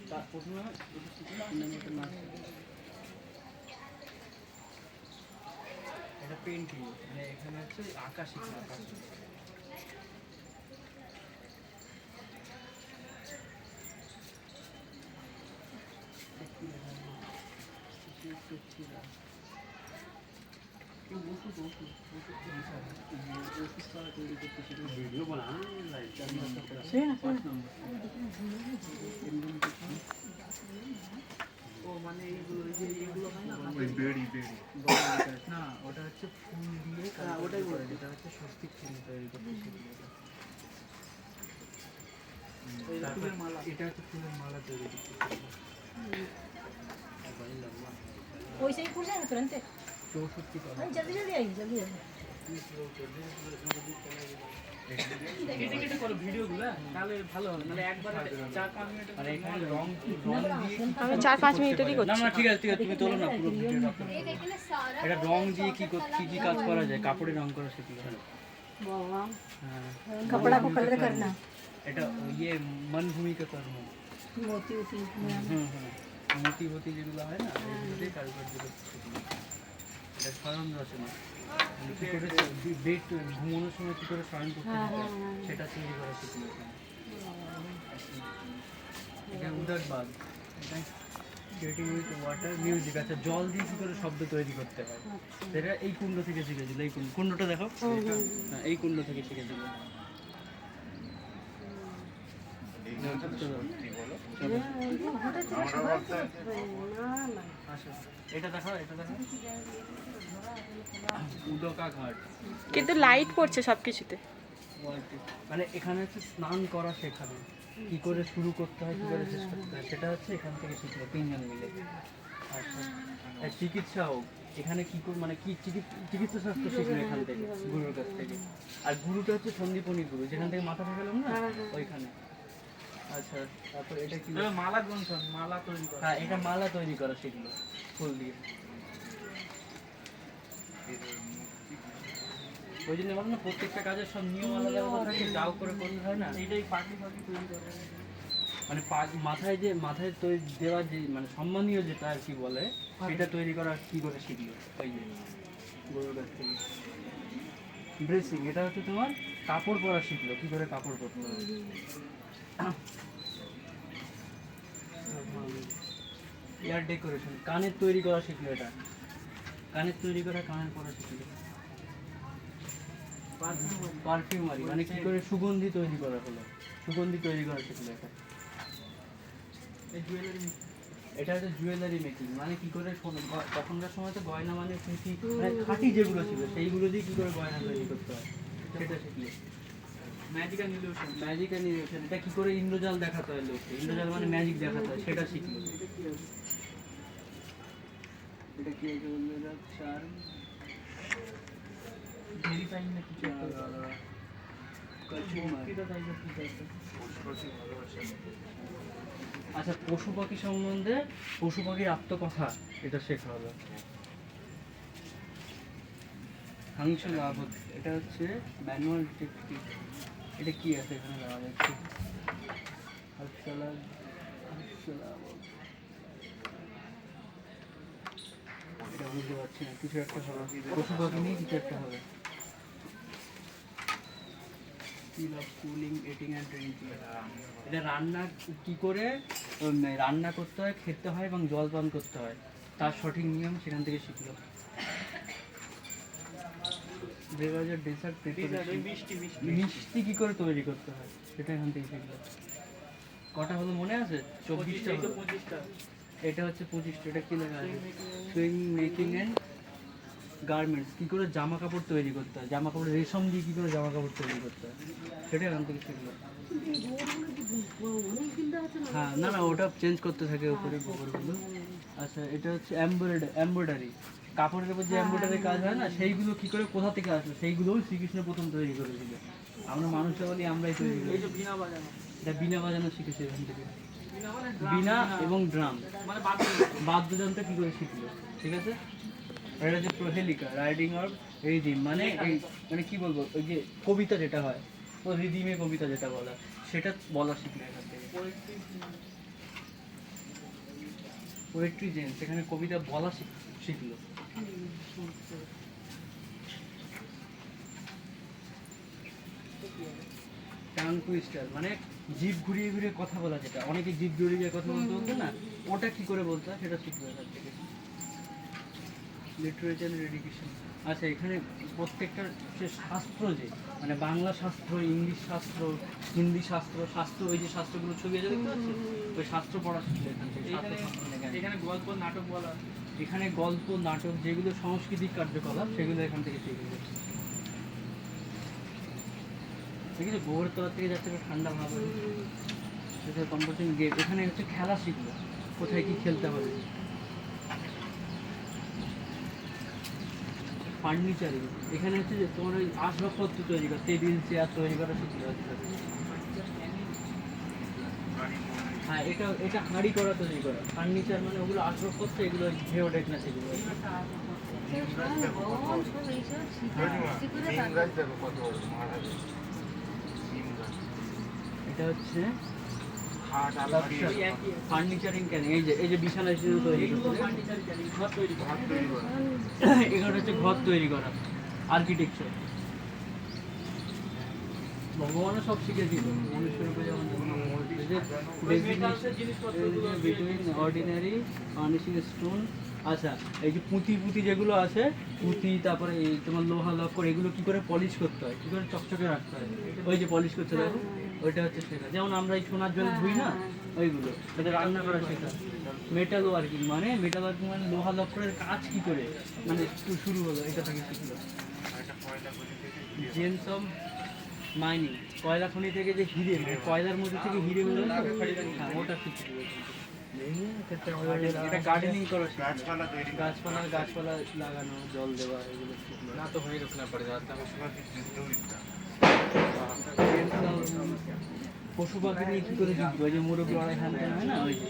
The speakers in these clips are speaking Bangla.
তার প্রথমে এটা শিখলো মতো নাচ। এটা পেন্টিং, মানে এখানে হচ্ছে আঁকা শিখলো, আঁকা वीडियो बनाना ও মানে এইগুলো যে এগুলো হয় না বেড়ি না, ওটা হচ্ছে ফুল দিয়ে, ওটাই বলে, যেটা হচ্ছে স্বস্তিক চিহ্ন তৈরি করতে শিখলো। ফুলের মালা, এটা হচ্ছে ফুলের মালা তৈরি করতে শিখলো। वैसे ही पूछा ना तुरंत 64 का जल्दी जल्दी आई जल्दी जल्दी এটা করো ভিডিওগুলো, তাহলে ভালো হবে। মানে একবার 4-5 মিনিট, মানে এখানে রং দিয়ে আমি 4-5 মিনিটেরই করছি। না না ঠিক আছে তুমি তোলো না, পুরো ভিডিওটা। এটা রং দিয়ে কি কি কাজ করা যায়, কাপড়ে রং করা শিখলো। হ্যাঁ, कपड़ा को कलर करना এটা ইয়ে মন ভূমিকা কর্ম, मोती होती মোতি ভতি যেগুলো হয় না, এগুলোতেই কারুকার্য করতে শিখলো। এটা স্বয়ং রচনা, মানে কি করে বেড ঘুমানোর সময় কি করে স্বয়ং করতে হয় সেটা তৈরি করা শিখলো। এটা উদারবাদ, এটা ক্রিয়েটিভ উইথ ওয়াটার মিউজিক। আচ্ছা, জল দিয়ে কি করে শব্দ তৈরি করতে হয় সেটা এই কুণ্ড থেকে শিখেছিল। এই কুণ্ডটা দেখো, হ্যাঁ এই কুণ্ড থেকে শিখেছিল। এটা দেখো, এটা দেখো উদকা ঘাট, কিন্তু লাইট পড়ছে সবকিছুতে। মানে এখানে হচ্ছে স্নান করা শেখানো, কি করে শুরু করতে হয়, কি করে শেষ করতে হয়, সেটা হচ্ছে এখান থেকে শিখলো 3 জন মিলে। আচ্ছা, চিকিৎসা হোক, এখানে কি করে মানে কি চিকিৎসা শাস্ত্র শিখলো এখান থেকে, গুরুর কাছ থেকে। আর গুরুটা হচ্ছে সন্দীপনী গুরু, যেখান থেকে মাথা ফেলাম না ওইখানে। আচ্ছা, তারপর এটা কি মালা গ্রন্থন, মালা তৈরি করা। হ্যাঁ, এটা মালা তৈরি করা শিখলো ফুল দিয়ে। ওই জন্য বলো না, প্রত্যেকটা কাজের সব নিয়ম আলাদা আলাদা থাকে, যাও করে করলে হয় না। এইটাই পাখি তৈরি করে, মানে মাথায় যে মাথায় তৈরি দেওয়ার যে মানে সম্মানীয় যেটা আর কি বলে, সেটা তৈরি করা কি করে শিখলো ওই যে গরুর কাছ থেকে। ড্রেসিং, এটা হচ্ছে তোমার কাপড় পরা শিখলো, কি করে কাপড় পরতে হবে। এয়ার ডেকোরেশন, কানের তৈরি করা শিখলো। এটা কানের তৈরি করা, কানের পরা শিখলো। পারফিউমারি, মানে কি করে সুগন্ধি তৈরি করা হলো, সুগন্ধি তৈরি করা শিখলো। এটা হচ্ছে জুয়েলারি মেকিং, মানে কি করে তখনকার সময় তো গয়না মানে পুঁথি, মানে খাঁটি যেগুলো ছিল সেইগুলো দিয়ে কি করে গয়না তৈরি করতে হয় সেটা শিখলো। Magic and illusion, magic and illusion, এটা কি করে ইন্দ্রজাল দেখাতে হয় লোককে, ইন্দ্রজাল মানে ম্যাজিক দেখাতে হয়, সেটা শিখলো। এটা কি আছে বলবো, এটা চার্ম ভেরিফাইং না কিছু একটা। আচ্ছা, পশু পাখি সম্বন্ধে, পশু পাখির আত্মকথা, এটা শেখা হলো। হাংস লাভ, এটা হচ্ছে ম্যানুয়াল ডিটেকটিভ। এটা কি আছে এখানে দেওয়া যাচ্ছে, এটা বুঝতে পারছি না, কিছু একটা হবে, পশু পাখি নিয়ে কিছু একটা হবে। কুলিং, এটিং অ্যান্ড ড্রিঙ্কিং, এটা রান্না কি করে রান্না করতে হয়, খেতে হয় এবং জল পান করতে হয় তার সঠিক নিয়ম সেখান থেকে শিখলো। বেভারেজের ডেজার্ট প্রিপারেশন, মিষ্টি কি করে তৈরি করতে হয় সেটা এখান থেকে শিখলো। কটা হলো মনে আছে? 24টা হলো। এটা হচ্ছে 25টা। এটা কি লেখা আছে? সুইং মেকিং অ্যান্ড গার্মেন্টস, কী করে জামা কাপড় তৈরি করতে হয়, জামা কাপড় রেশম দিয়ে কী করে জামা কাপড় তৈরি করতে হয় সেটা এখান থেকে শিখলো। হ্যাঁ, না না, ওটা চেঞ্জ করতে থাকে উপরে গোবরগুলো। আচ্ছা, এটা হচ্ছে এমব্রয়ডারি, কাপড়ের উপর যে এমব্রয়ডারি কাজ হয় না, সেইগুলো কী করে কোথা থেকে আসলো সেইগুলোও শ্রীকৃষ্ণ প্রথম তৈরি করেছিল। আমরা মানুষরা বলি আমরাই তৈরি করি। এটা বিনা বাজানো শিখেছে এখান থেকে, বিনা এবং ড্রাম মানে বাদ্যযন্ত্র কী করে শিখলো। ঠিক আছে, এটা হচ্ছে প্রহেলিকা, রাইডিং অর রিদিম, মানে এই মানে কী বলবো, ওই যে কবিতা যেটা হয়, ও রিদিমে কবিতা যেটা বলা, সেটা বলা শিখলো এখান থেকে। পোয়েট্রি জেন, সেখানে কবিতা বলা শিখলো। টাং টুইস্টার মানে জিভ ঘুরিয়ে ঘুরিয়ে কথা বলা, যেটা অনেকে জিভ ঘুরিয়ে কথা বলতে বলতে না, ওটা কি করে বলতে হয় সেটা শিখবে তার থেকে। Literature education. আচ্ছা, এখানে প্রত্যেকটা যে শাস্ত্র, যে মানে বাংলা শাস্ত্র, ইংলিশ শাস্ত্র, হিন্দি শাস্ত্র, শাস্ত্র, ওই যে শাস্ত্রগুলো ছবি আছে দেখতে পাচ্ছি, ওই শাস্ত্র পড়া শিখবে এখান থেকে। এখানে গল্প নাটক বলা, এখানে গল্প নাটক যেগুলো সাংস্কৃতিক কার্যকলাপ সেগুলো এখান থেকে শিখবে। ঠিক আছে, গোবরের তলার থেকে যাচ্ছে একটা ঠান্ডা ভাব, সেটা কম্পিটিশন গেম। এখানে হচ্ছে খেলা শিখবে, কোথায় কি খেলতে হবে। ফার্নিচারিং, এখানে হচ্ছে যে তোমার ওই আসবাবপত্র তৈরি করা, টেবিল চেয়ার তৈরি করা শিখতে হচ্ছে। হ্যাঁ, এটা হাঁড়ি করা তৈরি করা, ফার্নিচার মানে ওগুলো আসবাবপত্র, এগুলো ঘেওডেক না সেগুলো। এটা হচ্ছে ফার্নিচারিং কেন, এই যে বিছানা তৈরি করতে, ঘর তৈরি করা। এখানে হচ্ছে ঘর তৈরি করা, আর্কিটেকচার। ভগবানও সব শিখেছিল মনুষ্যের উপরে, যেমন বিটুইন অর্ডিনারি ফার্নিশিং স্টোন। আচ্ছা, এই যে পুঁতি যেগুলো আছে, পুঁতি, তারপরে এই তোমার লোহা লক্কর, এগুলো কি করে পলিশ করতে হয়, কি করে চকচকে রাখতে হয়, ওই যে পলিশ করতে দেখো, ওইটা হচ্ছে শেখা। যেমন আমরা এই সোনার জল ধুই না, ওইগুলো এটা রান্না করা শেখা। মেটাল ওয়ার্কিং মানে লোহা লক্করের কাজ কি করে মানে শুরু হলো, এটা থেকে শিখলো। জেনসম মাইনিং, কয়লা খনি থেকে যে হিরে, মানে কয়লার মধ্যে থেকে হিরে বের হয়, হ্যাঁ, ওটা শিখতে হবে। এটা গার্ডেনিং করা শিখলো, গাছপালা লাগানো, জল দেওয়া, এগুলো শিখলো। না তো হয়ে রুকনা পড়ে যাচ্ছে। পশু পাখি নিয়ে কি করে যুদ্ধ, ওই যে মোরগ লড়াই হ্যান ত্যান হয় না, ওই যে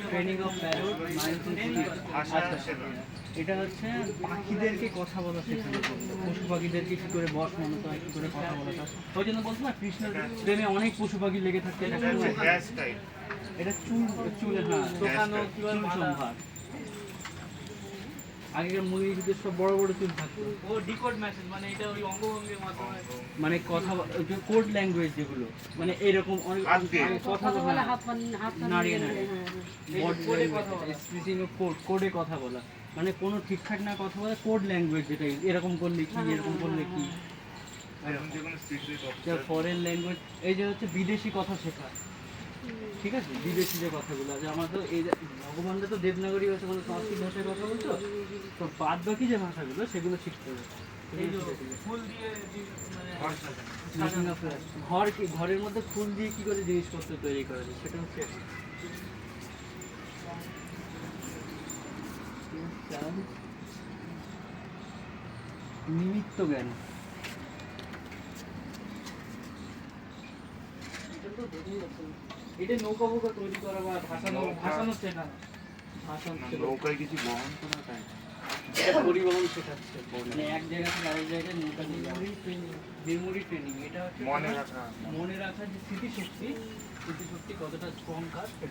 ট্রেনিং অফ প্যারট মাইন্ড। এটা হচ্ছে পাখিদেরকে কথা বলা শেখানো, পশু পাখিদেরকে কি করে বস মানাতে হয়, কি করে কথা বলাতে হয়। ওই জন্য বলছো না, কৃষ্ণের প্রেমে অনেক পশু পাখি লেগে থাকতে, এটা চুলে, হ্যাঁ, শুকানো, চুল সম্ভার। আগেকার মুনিদের সব বড় বড় চুল থাকতো। ও ডিকোড মেসেজ, মানে এটা ওই অঙ্গভঙ্গির মাধ্যমে, মানে কথা কোড ল্যাঙ্গুয়েজ যেগুলো, মানে এরকম অনেক কথা বলা, নাড়িয়ে কোডে কথা বলা, মানে কোনো ঠিকঠাক না কথা বলা, কোড ল্যাঙ্গুয়েজ, যেটা এরকম করলে কি, এরকম করলে কি। ফরেন ল্যাঙ্গুয়েজ, এই যে হচ্ছে বিদেশি কথা শেখা। ঠিক আছে, বিদেশি যে কথাগুলো আছে, আমার তো এই ভগবানরা তো দেবনাগরী ভাষা, মানে সংস্কৃত ভাষায় কথা বলতো, তো বাদ বাকি যে ভাষাগুলো সেগুলো শিখতে হবে। এই যে ফুল দিয়ে মানে ঘরের মধ্যে ফুল দিয়ে কি করে জিনিসপত্র তৈরি করা যায়, সেটা হচ্ছে নিমিত্ত জ্ঞান। এটা নৌকা ফৌকা তৈরি করা বা ভাসানো শেখা। নৌকায় কিছু বহন করা যায়, পরিবহন শেখাচ্ছে, মানে এক জায়গা থেকে আরেক জায়গায় নৌকা নিয়ে মেমোরি ট্রেনিং। এটা হচ্ছে মনে রাখা। মনে রাখার যে স্মৃতিশক্তি কতটা স্ট্রং কাজ।